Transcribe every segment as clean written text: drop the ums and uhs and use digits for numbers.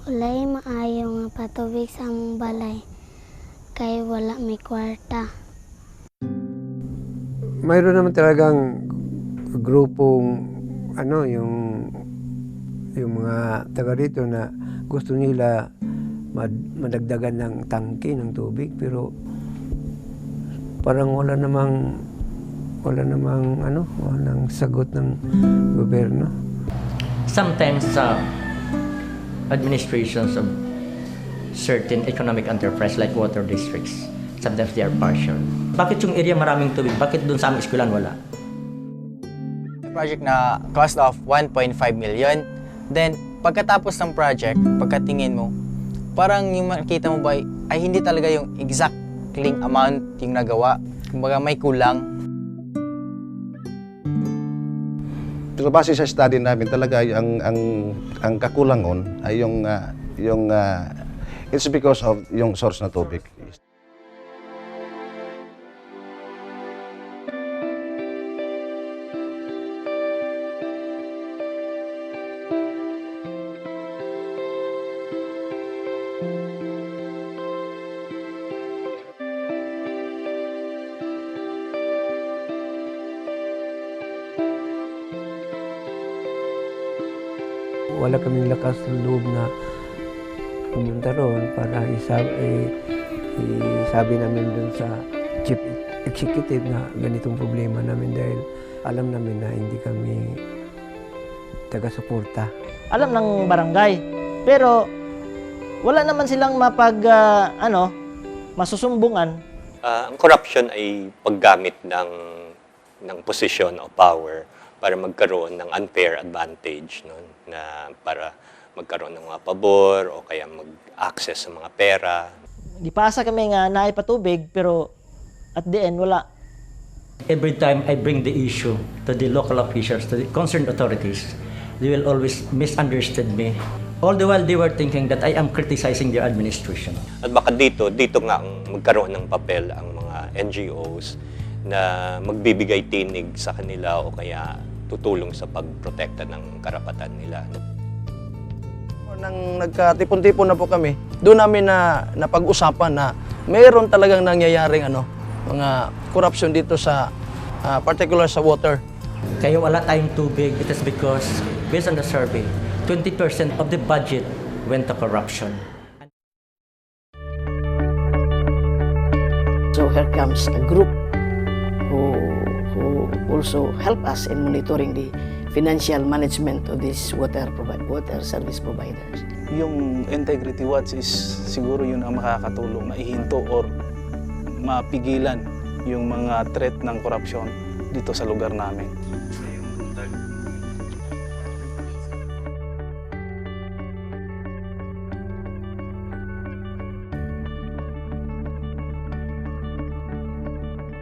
Walay maayo nga patubig sa among balay kay wala may kwarta. Mayroon naman talagang grupong yung mga taga rito na gusto nila madagdagan ng tangke ng tubig, pero parang walang sagot ng gobyerno. Sometimes administrations of certain economic enterprise like water districts, sometimes they are partial. Bakit yung area maraming tubig? Bakit doon sa aming eskwelahan wala? Project na cost of 1.5 million. Then, pagkatapos ng project, pagkatingin mo, parang yung makita mo ba ay hindi talaga yung exactly amount yung nagawa. Kumbaga may kulang. Pero base sa study namin talaga ang kakulangon ay it's because of yung source na tubig. Wala kaming lakas ng loob na pumunta roon para isabi namin dun sa chief executive na ganitong problema namin dahil alam namin na hindi kami taga-suporta. Alam ng barangay, pero wala naman silang masusumbungan. Ang corruption ay paggamit ng posisyon o power para magkaroon ng unfair advantage, no? Na para magkaroon ng mga pabor o kaya mag-access sa mga pera. Di pasa kami nga naipatubig, pero at the end, wala. Every time I bring the issue to the local officials, to the concerned authorities, they will always misunderstand me. All the while they were thinking that I am criticizing their administration. At baka dito nga ang magkaroon ng papel ang mga NGOs na magbibigay tinig sa kanila o kaya tutulong sa pagprotekta ng karapatan nila. Nang nagkatipon-tipon na po kami, doon namin na pag-usapan na mayroon talagang nangyayaring mga corruption dito sa particular sa water. Kaya wala tayong tubig, it is because, based on the survey, 20% of the budget went to corruption. So here comes a group who also help us in monitoring the financial management of these water service providers. Yung integrity watch is siguro yun ang makakatulong na ihinto or mapigilan yung mga threat ng korupsyon dito sa lugar namin.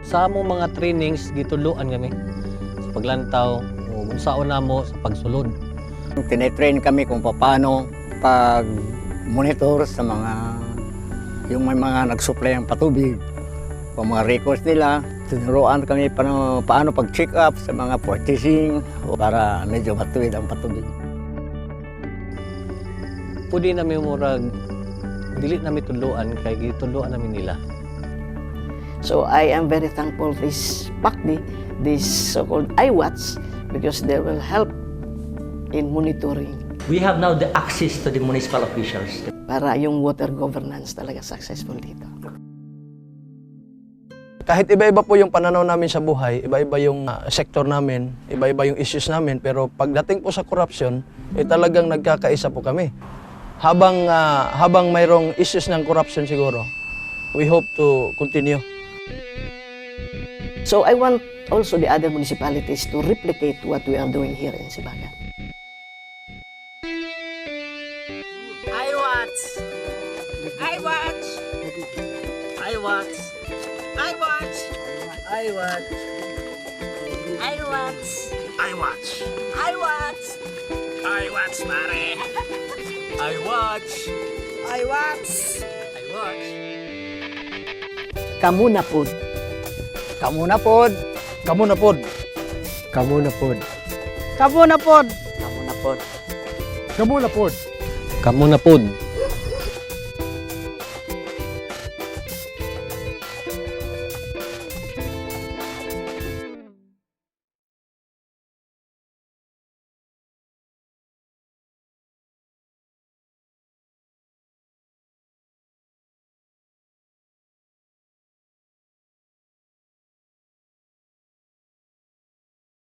Sa among mga trainings, gituluan kami sa paglantaw o unsaon namo sa pagsulod. Tinetrain kami kung paano pag-monitor sa yung may mga nag-supply ng patubig, kung mga records nila. Tinuruan kami paano pag-check up sa mga purchasing para medyo matuwid ang patubig. Pwede namin murag, dili namin tuluan, kaya gituluan namin nila. So I am very thankful this PACDI, this so-called iWatch, because they will help in monitoring. We have now the access to the municipal officials. Para yung water governance talaga successful dito. Kahit iba-iba po yung pananaw namin sa buhay, iba-iba yung sektor namin, iba-iba yung issues namin, pero pagdating po sa corruption, talagang nagkakaisa po kami. Habang mayroong issues ng corruption siguro, we hope to continue. So I want also the other municipalities to replicate what we are doing here in Sibagan. iWatch! iWatch! iWatch! iWatch! iWatch! iWatch! iWatch! iWatch! iWatch, mare! iWatch! iWatch! iWatch! Kamu na po. Kamu na pod! Kamu na pod! Kamu na pod! Kamu na pod! Kamu na pod! Kamu na pod! Kamo na pod